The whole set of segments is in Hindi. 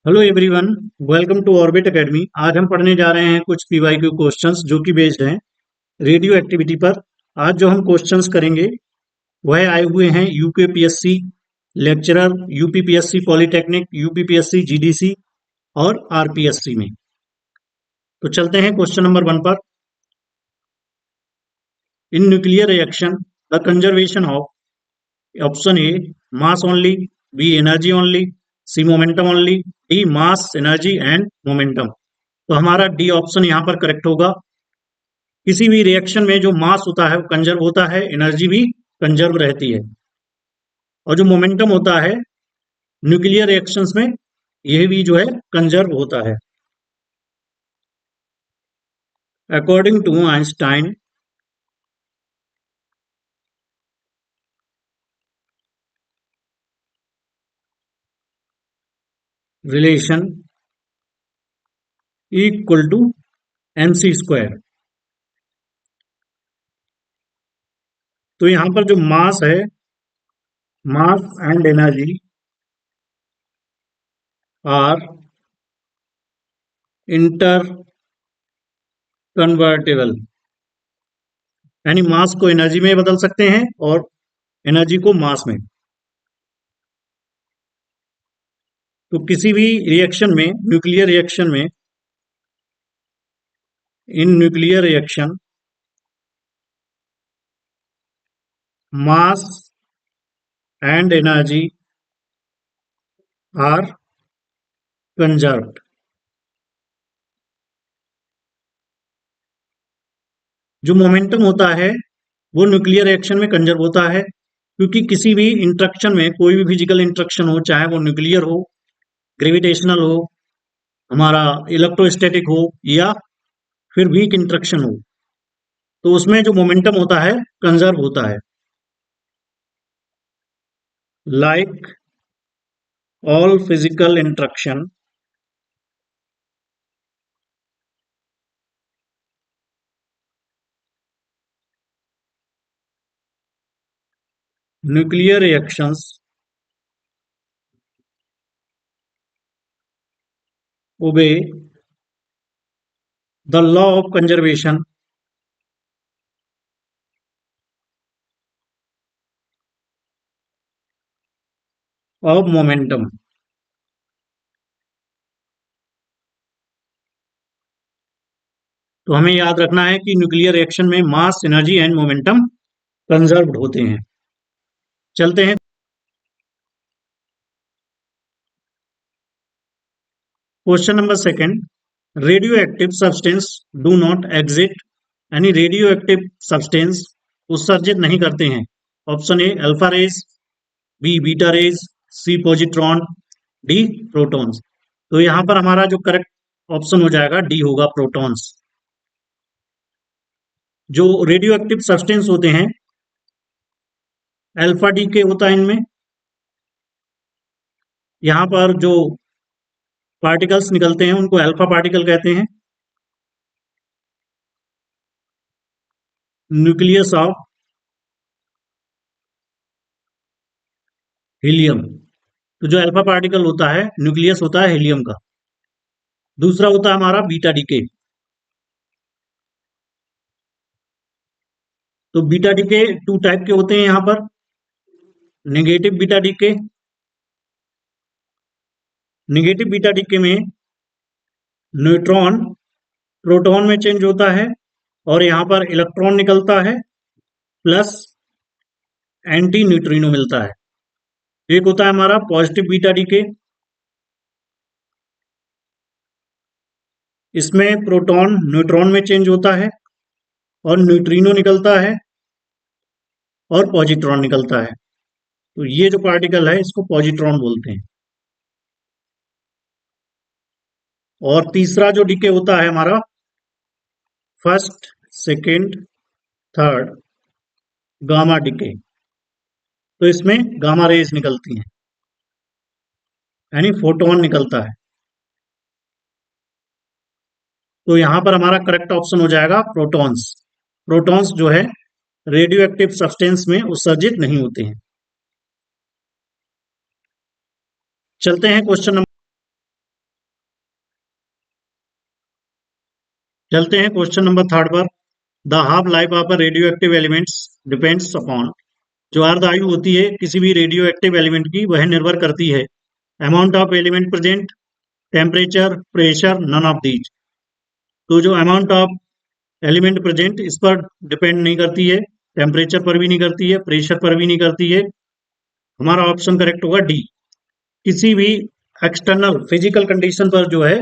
Hello everyone, welcome to Orbit Academy. आज हम पढ़ने जा रहे हैं कुछ पीवाईक्यू क्वेश्चंस जो कि बेस्ड हैं रेडियो एक्टिविटी पर। आज जो हम क्वेश्चंस करेंगे वह आए हुए हैं UPPSC lecturer, UPPSC polytechnic, UPPSC GDC और आरपीएससी में। तो चलते हैं क्वेश्चन नंबर 1 पर। In nuclear reaction the conservation of option A mass only, B energy only, C momentum only, D mass energy and momentum. तो हमारा डी ऑप्शन यहाँ पर करेक्ट होगा। किसी भी रिएक्शन में जो मास होता है वो कंजर्व होता है, एनर्जी भी कंजर्व रहती है, और जो मोमेंटम होता है न्यूक्लियर रिएक्शंस में यह भी जो है कंजर्व होता है। According to Einstein, relation equal to mc square. तो यहां पर जो मास है, mass and energy are interconvertible, यानी मास को एनर्जी में बदल सकते हैं और एनर्जी को मास में। तो किसी भी रिएक्शन में, न्यूक्लियर रिएक्शन में, in nuclear reaction mass and energy are conserved. जो मोमेंटम होता है वो न्यूक्लियर रिएक्शन में कंजर्व होता है, क्योंकि किसी भी इंटरेक्शन में, कोई भी फिजिकल इंटरेक्शन हो, चाहे वो न्यूक्लियर हो, ग्रेविटेशनल हो, हमारा इलेक्ट्रोस्टैटिक हो, या फिर वीक इंटरेक्शन हो, तो उसमें जो मोमेंटम होता है कंजर्व होता है। Like all physical interaction nuclear reactions obey the law of conservation of momentum। तो हमें याद रखना है कि न्यूक्लियर रिएक्शन में mass, energy and momentum conserved होते हैं। चलते हैं question number 2। Radioactive substance do not exit, यानी रेडियो एक्टिव सब्सटेंस उत्सर्जित नहीं करते हैं। Option A alpha rays, B beta rays, C positron, D protons. तो यहां पर हमारा जो करेक्ट ऑप्शन हो जाएगा डी होगा, प्रोटॉन्स। जो रेडियो एक्टिव सब्सटेंस होते हैं अल्फा डी के होता है इनमें। यहां पर जो पार्टिकल्स निकलते हैं उनको अल्फा पार्टिकल कहते हैं। Nucleus of helium. तो जो अल्फा पार्टिकल होता है, न्यूक्लियस होता है हीलियम का। दूसरा होता है हमारा बीटा डीके। तो बीटा डीके 2 टाइप के होते हैं यहां पर। Negative beta decay, negative beta decay में न्यूट्रॉन प्रोटॉन में चेंज होता है और यहां पर इलेक्ट्रॉन निकलता है प्लस एंटी न्यूट्रिनो मिलता है। एक होता है हमारा पॉजिटिव बीटा डीके, इसमें प्रोटॉन न्यूट्रॉन में चेंज होता है और न्यूट्रिनो निकलता है और पॉजिट्रॉन निकलता है। तो ये जो पार्टिकल है इसको पॉजिट्रॉन बोलते हैं। और तीसरा जो डीके होता है हमारा first, second, third, gamma decay. तो इसमें गामा रेज निकलती हैं, यानी फोटोन निकलता है। तो यहां पर हमारा करेक्ट ऑप्शन हो जाएगा प्रोटॉन्स। प्रोटॉन्स जो है रेडियो एक्टिव सब्सटेंस में उत्सर्जित नहीं होते हैं। चलते हैं क्वेश्चन नंबर चलते हैं क्वेश्चन नंबर थर्ड पर। The half life of a radio active elements depends upon. जो अर्ध आयु होती है किसी भी रेडियो एक्टिव एलिमेंट की, वह निर्भर करती है amount of element present, temperature, pressure, none of these. तो जो अमाउंट ऑफ एलिमेंट प्रेजेंट, इस पर डिपेंड नहीं करती है, टेम्परेचर पर भी नहीं करती है, प्रेशर पर भी नहीं करती है। हमारा ऑप्शन करेक्ट होगा डी। किसी भी एक्सटर्नल फिजिकल कंडीशन पर जो है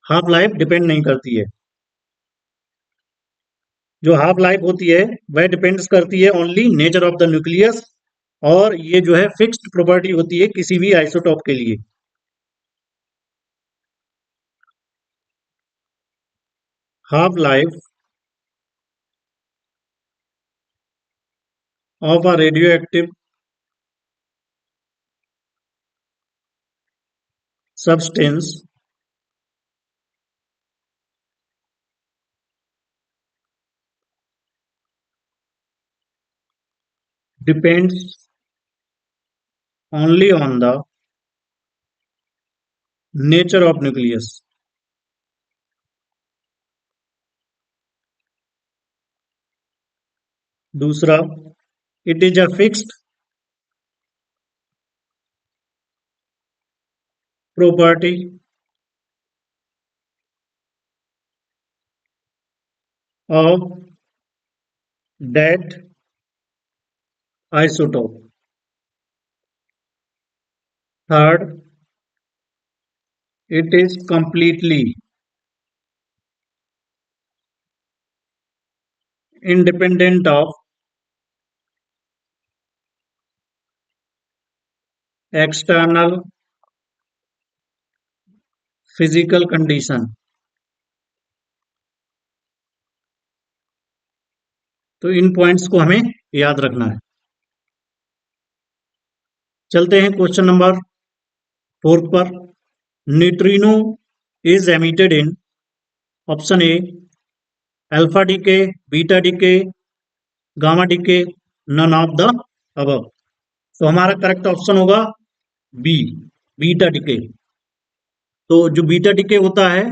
हाफ लाइफ डिपेंड नहीं करती है। जो हाफ लाइफ होती है वह डिपेंड्स करती है only nature of the nucleus, और ये जो है फिक्स्ड प्रॉपर्टी होती है किसी भी आइसोटॉप के लिए। Half life of a radioactive substance depends only on the nature of nucleus. दूसरा, it is a fixed property of that isotope. Third, it is completely independent of external physical condition। तो इन पॉइंट्स को हमें याद रखना है। चलते हैं क्वेश्चन नंबर फोर्थ पर। Neutrino is emitted in option A alpha decay, beta decay, gamma decay, none of the above. तो हमारा करेक्ट ऑप्शन होगा बी, बीटा डीके। तो जो बीटा डीके होता है,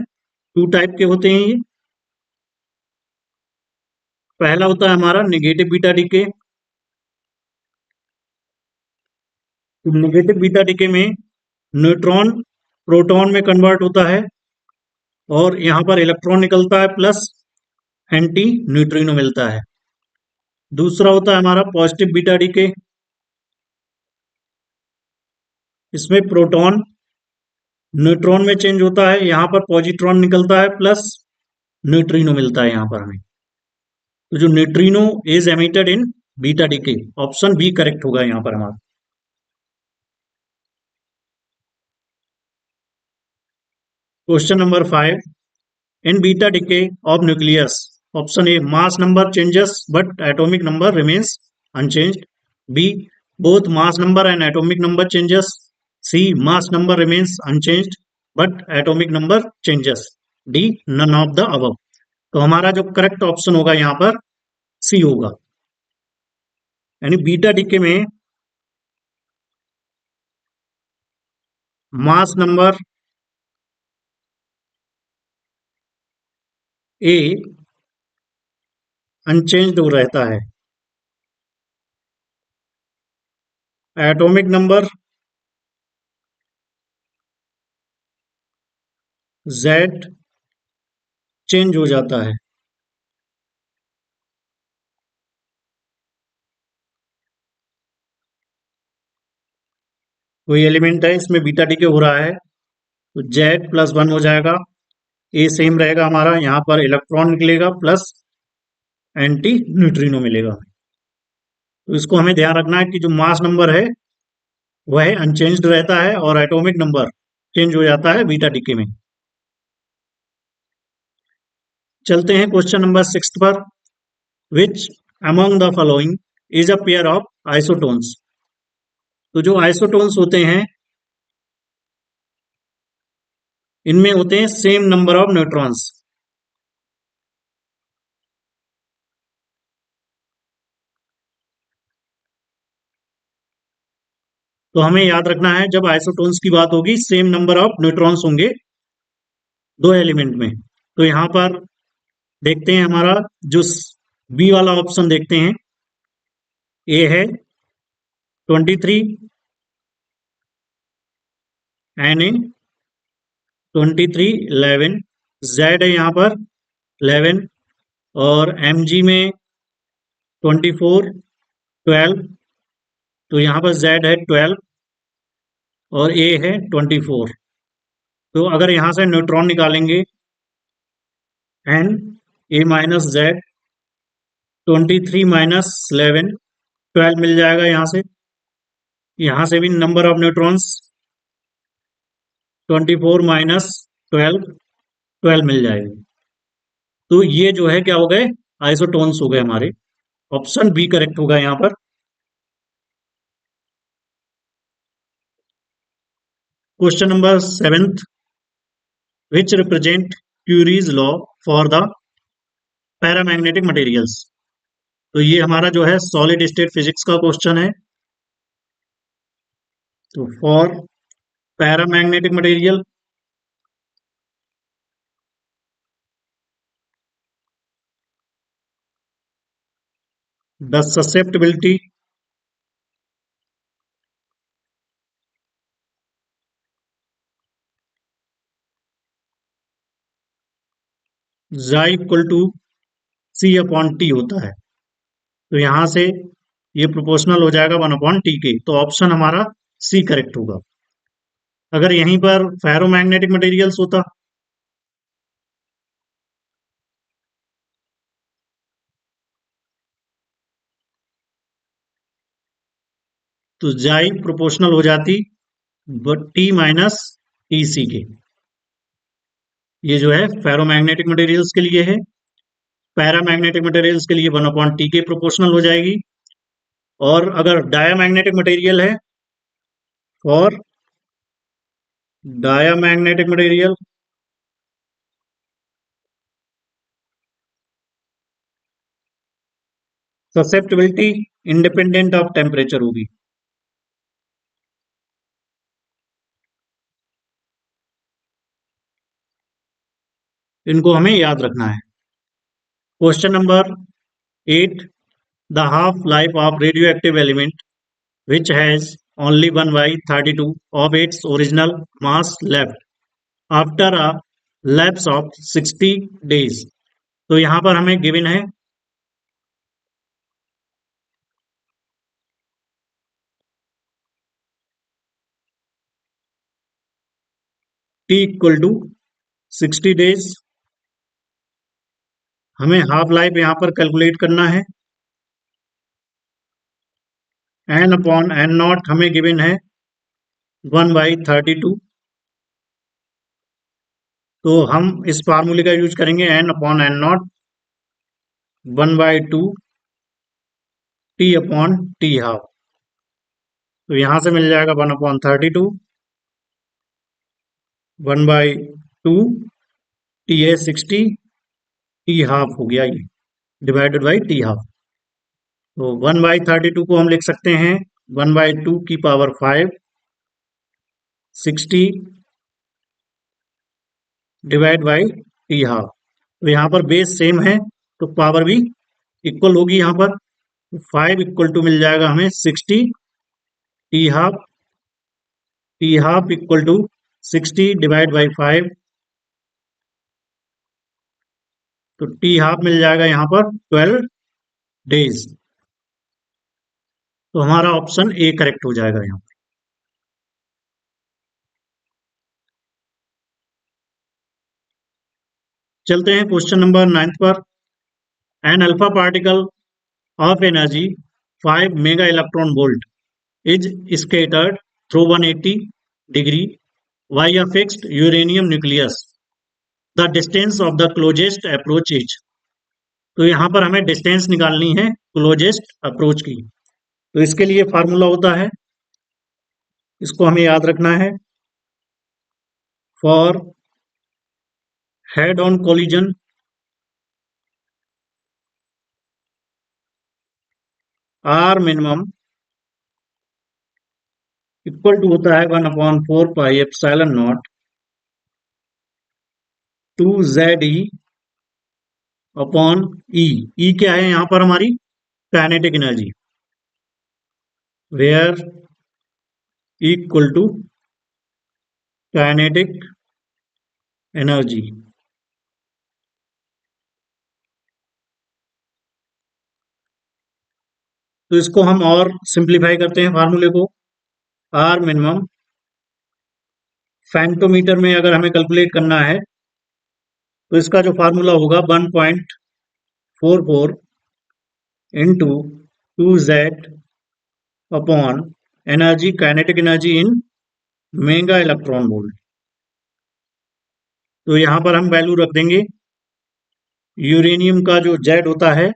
टू टाइप के होते हैं ये। पहला होता है हमारा negative beta decay. Negative beta decay में न्यूट्रॉन प्रोटॉन में कन्वर्ट होता है और यहाँ पर इलेक्ट्रॉन निकलता है प्लस एंटी न्यूट्रिनो मिलता है। दूसरा होता है हमारा पॉजिटिव बीटा डीके। इसमें प्रोटॉन न्यूट्रॉन में चेंज होता है, यहाँ पर पॉजिट्रॉन निकलता है प्लस न्यूट्रिनो मिलता है यहाँ पर हमें। तो जो neutrino is emitted in beta decay, option B correct होगा यहाँ पर हमारा। Question number 5। In beta decay of nucleus, option A mass number changes but atomic number remains unchanged. B both mass number and atomic number changes. C mass number remains unchanged but atomic number changes. D none of the above। तो हमारा जो करेक्ट ऑप्शन होगा यहाँ पर सी होगा, यानी बीटा डीके में मास नंबर ए अनचेंज्ड रहता है, एटॉमिक नंबर जेड चेंज हो जाता है। कोई एलिमेंट है इसमें बीटा डीके हो रहा है तो जेड प्लस वन हो जाएगा, ए सेम रहेगा हमारा, यहाँ पर इलेक्ट्रॉन निकलेगा प्लस एंटी न्यूट्रिनो मिलेगा। तो इसको हमें ध्यान रखना है कि जो मास नंबर है वह अनचेंज्ड रहता है और एटॉमिक नंबर चेंज हो जाता है बीटा डीके में। चलते हैं क्वेश्चन नंबर 6 पर। Which among the following is a pair of isotones. तो जो आइसोटोन्स होते हैं इनमें होते हैं सेम नंबर ऑफ न्यूट्रॉन्स। तो हमें याद रखना है जब आइसोटोन्स की बात होगी सेम नंबर ऑफ न्यूट्रॉन्स होंगे दो एलिमेंट में। तो यहाँ पर देखते हैं हमारा जो बी वाला ऑप्शन देखते हैं। ए है 23, एन ए 23 11, जेड है यहाँ पर 11, और एम जी में 24 12, तो यहाँ पर जेड है 12 और ए है 24। तो अगर यहाँ से न्यूट्रॉन निकालेंगे N A minus Z 23 minus 11 12 मिल जाएगा यहाँ से भी नंबर ऑफ न्यूट्रॉन्स 24 माइनस 12 12 मिल जाएगी। तो ये जो है क्या हो गए, आइसोटोन्स हो गए हमारे। ऑप्शन बी करेक्ट होगा यहाँ पर। Question number 7th, which represent Curie's law for the paramagnetic materials. तो ये हमारा जो है सॉलिड स्टेट फिजिक्स का क्वेश्चन है। तो for paramagnetic material, the susceptibility J equal to C upon T होता है। तो यहां से ये प्रोपोर्शनल हो जाएगा 1/t के। तो ऑप्शन हमारा सी करेक्ट होगा। अगर यहीं पर फेरोमैग्नेटिक मटेरियल्स होता तो जाई प्रोपोर्शनल हो जाती टी माइनस टी सी के। ये जो है फेरोमैग्नेटिक मटेरियल्स के लिए है। पैरामैग्नेटिक मटेरियल्स के लिए 1/t के प्रोपोर्शनल हो जाएगी। और अगर डायामैग्नेटिक मटेरियल है, और diamagnetic material susceptibility independent of temperature होगी। इनको हमें याद रखना है। Question number 8, the half life of radio active element which has only 1/32 of its original mass left after a lapse of 60 days। तो यहां पर हमें गिवन है t इक्वल टू 60 डेज। हमें हाफ लाइफ यहां पर कैलकुलेट करना है। n अपॉन n नॉट हमें गिवन है 1/32। तो हम इस फार्मूले का यूज करेंगे n upon n not 1/2 T upon T half. तो यहां से मिल जाएगा 1/32 1/2 टी है 60, टी हाफ हो गया ये, डिवाइडेड बाई टी हाफ। तो 1/32 को हम लिख सकते हैं 1/2 की power 5, 60 divide by T half. तो यहाँ पर बेस सेम है तो पावर भी इक्वल होगी। यहाँ पर 5 इक्वल टू मिल जाएगा हमें 60 T half equal to 60 divide by 5। तो टी हाफ मिल जाएगा यहाँ पर 12 डेज। तो हमारा ऑप्शन ए करेक्ट हो जाएगा यहाँ पर। चलते हैं क्वेश्चन नंबर 9 पर। An alpha particle of energy 5 mega electron volt is scattered through 180 degree by a fixed uranium nucleus. The distance of the closest approach is। तो यहाँ पर हमें डिस्टेंस निकालनी है क्लोजेस्ट अप्रोच की। तो इसके लिए फार्मूला होता है, इसको हमें याद रखना है। For head on collision r minimum equal to होता है 1/4 pi epsilon naught 2 ZE upon E. E क्या है यहाँ पर हमारी kinetic energy, where equal to kinetic energy. तो इसको हम और सिंप्लीफाई करते हैं फार्मूले को। आर मिनिमम फेंटोमीटर में अगर हमें कैलकुलेट करना है तो इसका जो फार्मूला होगा 1.44 into 2Z upon energy, kinetic energy in mega electron volt. तो यहाँ पर हम वैल्यू रख देंगे यूरेनियम का जो जेड होता है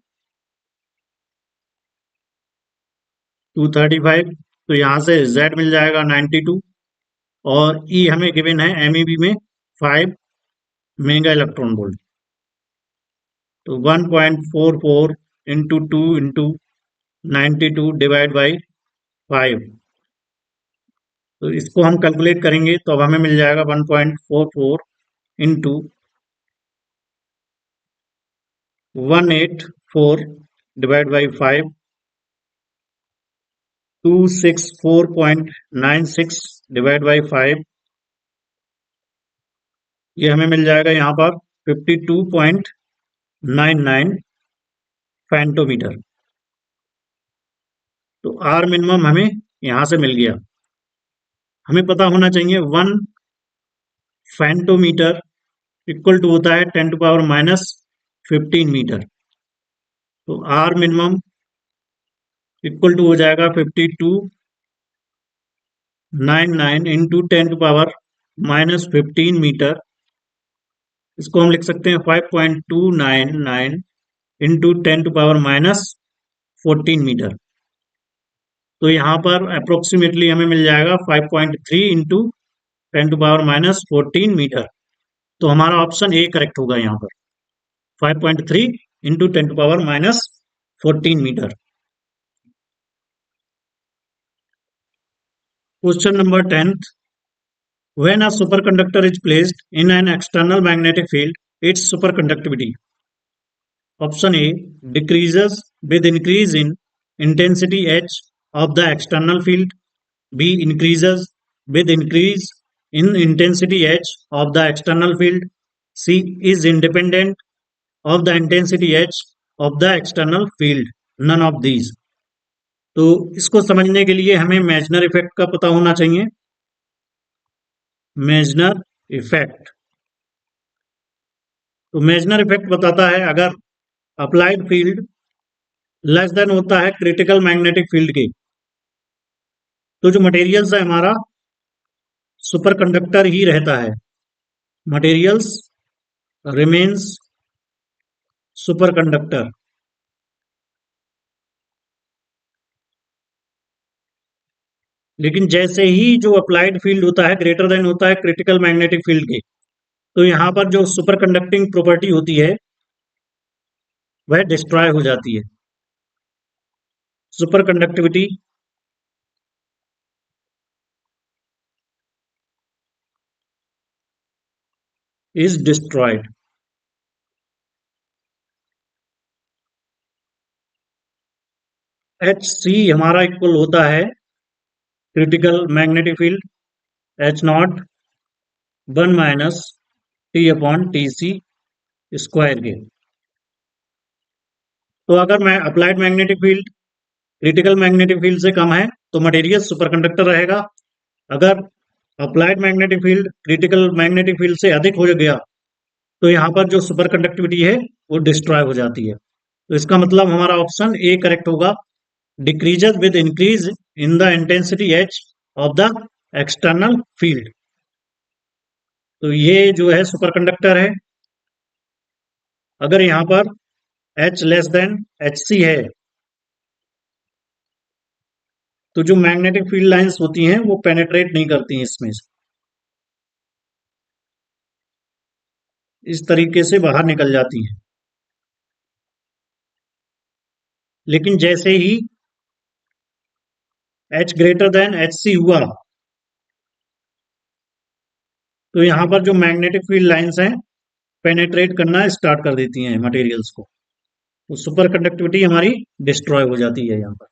235, तो यहाँ से जेड मिल जाएगा 92, और ई हमें गिवन है एमईबी में 5 मेगा इलेक्ट्रॉन वोल्ट। तो 1.44 इंटू 2 इंटू 92 डिवाइड बाई 5, तो इसको हम कैलकुलेट करेंगे तो अब हमें मिल जाएगा 1.44 into 184 divide by 5, 264.96 divide by 5, ये हमें मिल जाएगा यहाँ पर 52.99 फेंटोमीटर। तो आर मिनिमम हमें यहाँ से मिल गया। हमें पता होना चाहिए 1 फेंटोमीटर इक्वल टू होता है 10 टू पावर माइनस 15 मीटर। तो आर मिनिमम इक्वल टू हो जाएगा 5299 into 10 to power minus 15 metre. इसको हम लिख सकते हैं 5.299 into 10 to power minus 14 metre. तो यहाँ पर अप्रोक्सीमेटली हमें मिल जाएगा 5.3 into 10 to power minus 14 metre. तो हमारा ऑप्शन ए करेक्ट होगा यहाँ पर, 5.3 into 10 to power minus 14 metre. Question number 10, when a superconductor is placed in an external magnetic field, its superconductivity, option A, decreases with increase in intensity H of the external field, B, increases with increase in intensity H of the external field, C, is independent of the intensity H of the external field, none of these। तो इसको समझने के लिए हमें मेजनर इफेक्ट का पता होना चाहिए। मेजनर इफेक्ट, तो मेजनर इफेक्ट बताता है अगर अप्लाइड फील्ड लेस देन होता है क्रिटिकल मैग्नेटिक फील्ड के, तो जो मटेरियल्स है हमारा सुपर कंडक्टर ही रहता है, मटेरियल्स रिमेन्स सुपर कंडक्टर। लेकिन जैसे ही जो अप्लाइड फील्ड होता है ग्रेटर देन होता है क्रिटिकल मैग्नेटिक फील्ड के, तो यहाँ पर जो सुपर कंडक्टिंग प्रॉपर्टी होती है वह डिस्ट्रॉय हो जाती है। Superconductivity is destroyed. H C हमारा इक्वल होता है critical magnetic field H naught 1 minus T upon T C square के। तो अगर मैं applied magnetic field critical magnetic field से कम है तो मटेरियल सुपरकंडक्टर रहेगा। अगर applied magnetic field critical magnetic field से अधिक हो गया तो यहाँ पर जो सुपर कंडक्टिविटी है वो डिस्ट्रॉय हो जाती है। तो इसका मतलब हमारा ऑप्शन ए करेक्ट होगा, decreases with increase in the intensity H of the external field. तो ये जो है सुपर कंडक्टर है। अगर यहाँ पर H less than H C है तो जो मैग्नेटिक फील्ड लाइंस होती हैं वो पेनेट्रेट नहीं करती हैं इसमें से, इस तरीके से बाहर निकल जाती हैं। लेकिन जैसे ही H greater than H C हुआ तो यहाँ पर जो मैग्नेटिक फील्ड लाइंस हैं पेनेट्रेट करना स्टार्ट कर देती हैं मटेरियल्स को, तो सुपर कंडक्टिविटी हमारी डिस्ट्रॉय हो जाती है यहाँ पर।